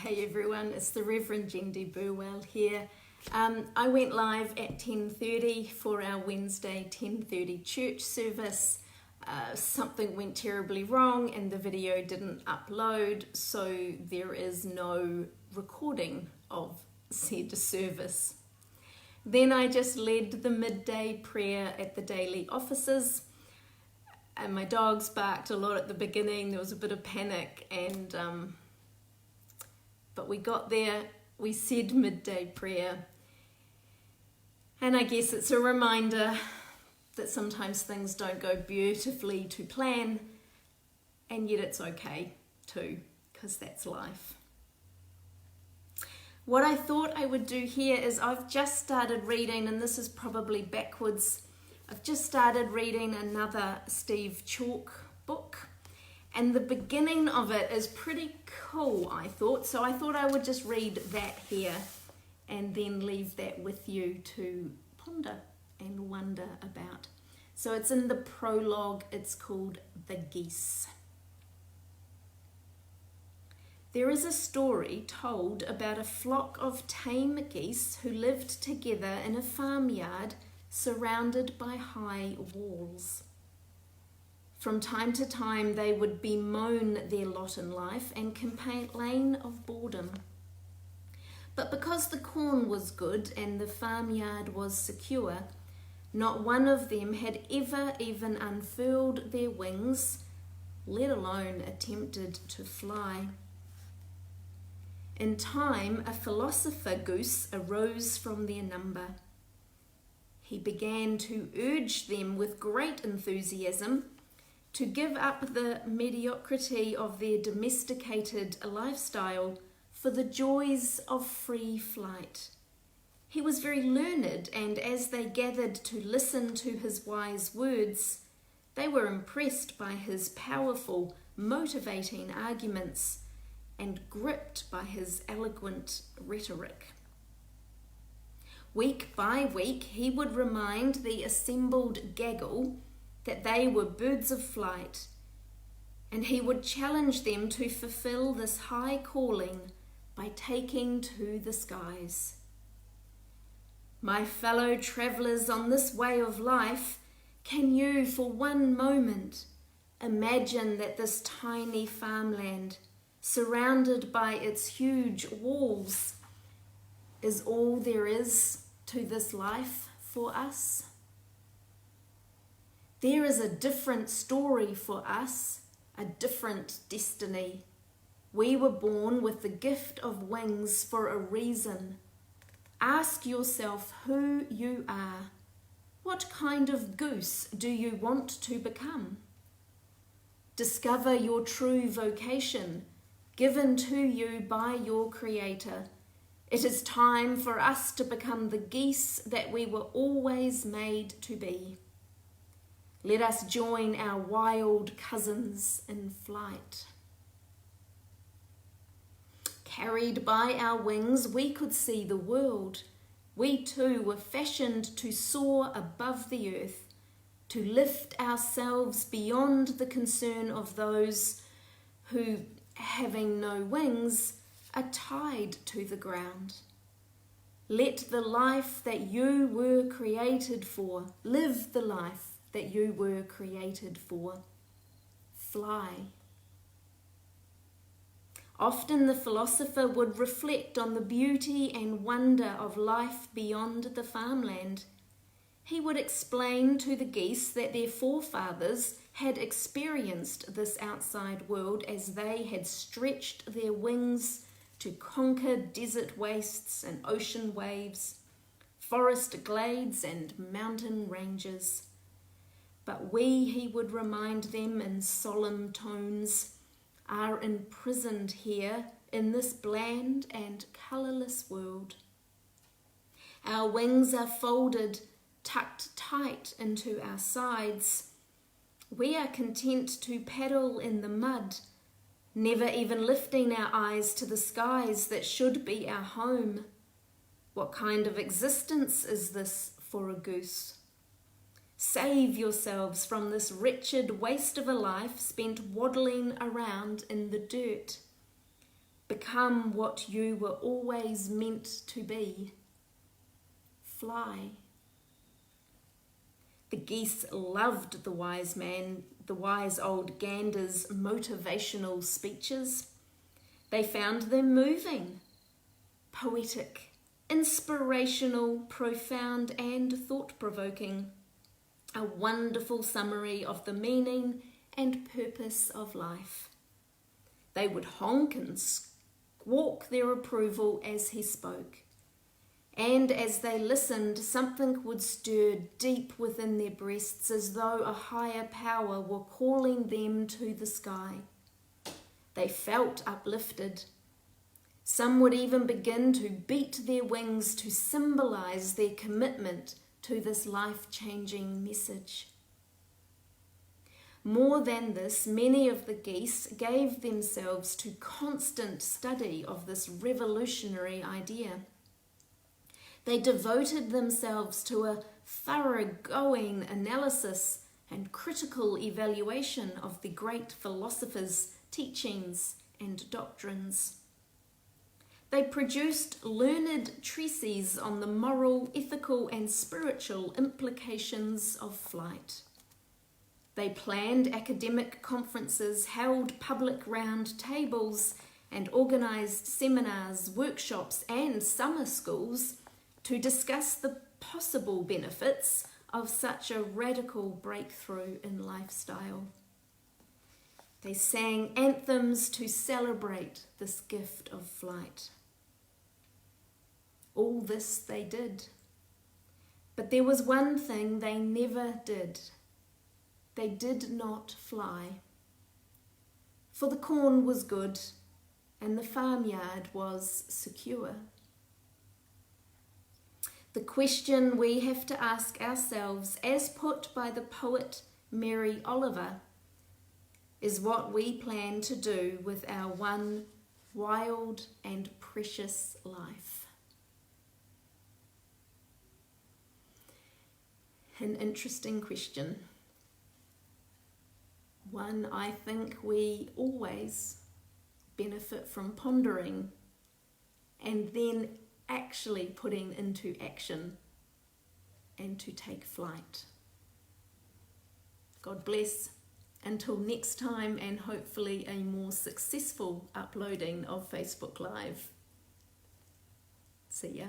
Hey everyone, it's the Reverend Jendi Burwell here. I went live at 10:30 for our Wednesday 10:30 church service. Something went terribly wrong and the video didn't upload, so there is no recording of said service. Then I just led the midday prayer at the daily offices, and my dogs barked a lot at the beginning. There was a bit of panic, but we got there, we said midday prayer, and I guess it's a reminder that sometimes things don't go beautifully to plan, and yet it's okay too, because that's life. What I thought I would do here is I've just started reading, and this is probably backwards, I've just started reading another Steve Chalke book, and the beginning of it is pretty cool, I thought. So I thought I would just read that here and then leave that with you to ponder and wonder about. So it's in the prologue, it's called The Geese. There is a story told about a flock of tame geese who lived together in a farmyard surrounded by high walls. From time to time, they would bemoan their lot in life and complain of boredom. But because the corn was good and the farmyard was secure, not one of them had ever even unfurled their wings, let alone attempted to fly. In time, a philosopher goose arose from their number. He began to urge them with great enthusiasm to give up the mediocrity of their domesticated lifestyle for the joys of free flight. He was very learned, and as they gathered to listen to his wise words, they were impressed by his powerful, motivating arguments and gripped by his eloquent rhetoric. Week by week, he would remind the assembled gaggle that they were birds of flight, and he would challenge them to fulfill this high calling by taking to the skies. My fellow travellers on this way of life, can you for one moment imagine that this tiny farmland, surrounded by its huge walls, is all there is to this life for us? There is a different story for us, a different destiny. We were born with the gift of wings for a reason. Ask yourself who you are. What kind of goose do you want to become? Discover your true vocation, given to you by your Creator. It is time for us to become the geese that we were always made to be. Let us join our wild cousins in flight. Carried by our wings, we could see the world. We too were fashioned to soar above the earth, to lift ourselves beyond the concern of those who, having no wings, are tied to the ground. Let the life that you were created for, live the life that you were created for. Fly. Often the philosopher would reflect on the beauty and wonder of life beyond the farmland. He would explain to the geese that their forefathers had experienced this outside world as they had stretched their wings to conquer desert wastes and ocean waves, forest glades and mountain ranges. But we, he would remind them in solemn tones, are imprisoned here in this bland and colourless world. Our wings are folded, tucked tight into our sides. We are content to paddle in the mud, never even lifting our eyes to the skies that should be our home. What kind of existence is this for a goose? Save yourselves from this wretched waste of a life spent waddling around in the dirt. Become what you were always meant to be. Fly. The geese loved the wise old gander's motivational speeches. They found them moving, poetic, inspirational, profound, and thought-provoking. A wonderful summary of the meaning and purpose of life. They would honk and squawk their approval as he spoke. And as they listened, something would stir deep within their breasts as though a higher power were calling them to the sky. They felt uplifted. Some would even begin to beat their wings to symbolize their commitment to this life-changing message. More than this, many of the geese gave themselves to constant study of this revolutionary idea. They devoted themselves to a thoroughgoing analysis and critical evaluation of the great philosopher's teachings and doctrines. They produced learned treatises on the moral, ethical, and spiritual implications of flight. They planned academic conferences, held public round tables, and organised seminars, workshops, and summer schools to discuss the possible benefits of such a radical breakthrough in lifestyle. They sang anthems to celebrate this gift of flight. All this they did. But there was one thing they never did. They did not fly. For the corn was good, and the farmyard was secure. The question we have to ask ourselves, as put by the poet Mary Oliver, is what we plan to do with our one wild and precious life. An interesting question. One I think we always benefit from pondering and then actually putting into action and to take flight. God bless. Until next time, and hopefully a more successful uploading of Facebook Live. See ya.